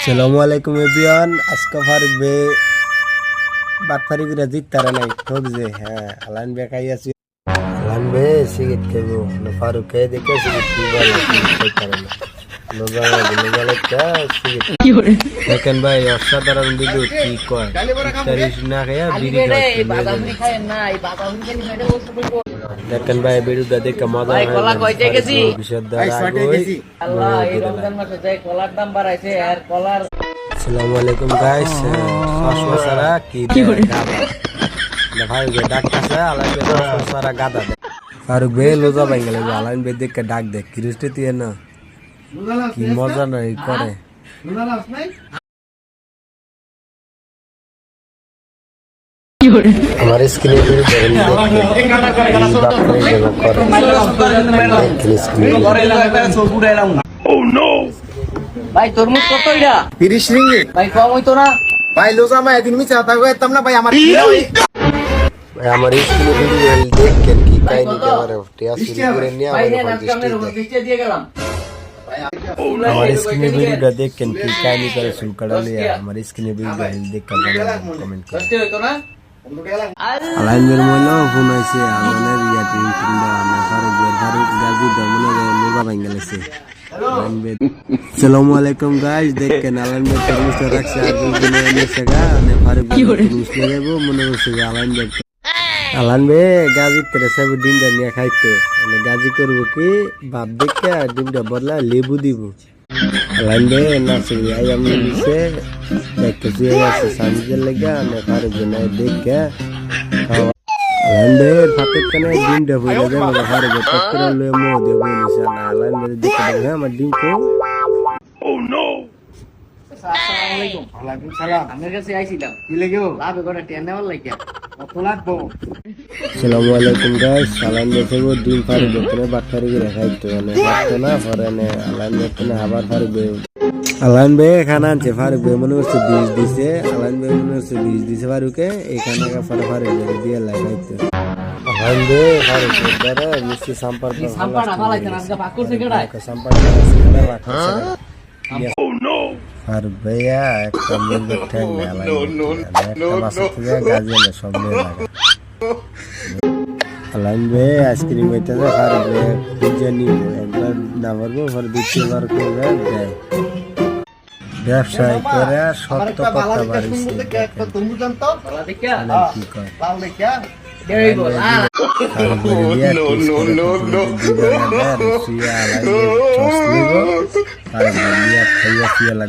Assalamualaikum everyone. Aska Faruk be batfari gura jittara nai thok je Alan be kai asu Alan be sigit kebo no Faruk ke dekhe sigit kibal jittara na logale ka sigit দেখেন ভাই অসাধারণ video কি কয় তারিশ না খায়া বিড়ি খায় না এই বাদাম খালি মেডে বসে বলবো দেখেন ভাই ভিডিওটা দেখে মজা হয় কলা কয়টা কেজি আল্লাহ এই রমজান মাসে যে কলার দাম বাড়াইছে আর কলার আসসালামু আলাইকুম গাইস সসরা কি না ভাই বে ডাকতাছে আলাই বে সসরা গাদা ফারুক বে লোজা বাঙ্গালে আলাইন বে দেখে ডাক দে কিরিস্তে তুই না কি মজা নাই করে हमारे स्क्रीन पे ओह नो भाई तरमुज কত এটা 30 রিঙ্গিট ভাই কম হইতো না ভাই লোজা মা একদিন মি চাতা গো तब ना भाई हमारे भाई हमारे स्क्रीन पे देख के की কাহিনী के बारे में टिया शुरू করে নিয়ে ভাই না সামনে নিচে দিয়ে গেলাম हमारे स्क्रीन वीडियो देख के की कहानी करे शुरू कर लिया हमारे स्क्रीन वीडियो देख कर कमेंट कर कष्ट होतो ना Alain bermono phone aise আমাদের ইয়াতে কিনবা না ফারুক গাজী দমনে লোগা বাঙ্গালেছে আসসালামু আলাইকুম গাইস দেখেন আলাইন বে তরমুজ রাখছে আর দিনে এনেছে গা না ফারুক তরমুজ লাগাবো মনে হচ্ছে আলাইন বে গাজী তেরে সব দিনটা নিয়ে খাইতো মানে গাজী করব কি বাপ দেখে ডিমটা বদলা লেবু দিব আলাইন বে না সরি আই আমি নিছে দেখতে দিয়ে আছে সামজের লাগা না ফারুক না দেখে আলাইন বে ফাতে কেন ডিমটা হইলা যায় না ফারুক টক্কর লয়ে মো দেব নিছে না আলাইন বে দেখে দেখে আমার ডিম কো ও নো আসসালামু আলাইকুম ওয়ালাইকুম সালাম আমার কাছে আইছিলাম কি লাগেও লাভ করে টেন নেওয়ার লাগিয়া কত লাগবো আসসালামু আলাইকুম গাইস আলাইন দেখো ডিম ফারুক দেখে বাটখারি করে খাইতো মানে বাটতো না পরে না আলাইন দেখে আবার ফারুক আলাইন বে খানা আনছে ফারুক বে মনে হচ্ছে বীজ দিছে আলাইন বে মনে হচ্ছে বীজ দিছে ফারুকে এই খানাটা ফারুক দিয়ে লাগাইতো আলাইন বে ফারুক দাদা মিষ্টি সম্পর্ক সম্পর্ক ভালাইতে না আজকে পাকুর থেকে ডাই সম্পর্ক রাখছে ও নো ফারুক ভাইয়া একটা মিনিট ঠ্যাং না আলাইন বাসা থেকে গাজী না সব নিয়ে লাগে আলাইন বে আইসক্রিম হইতে যায় ফারুক বে পিজ্জা নিব একবার না পারবো পরে দ্বিতীয়বার করে দেয় ব্যবসায় করে সত্য কথা বাড়িছে তুমি জানতো কি কয় লাল দেখা দেইবো নো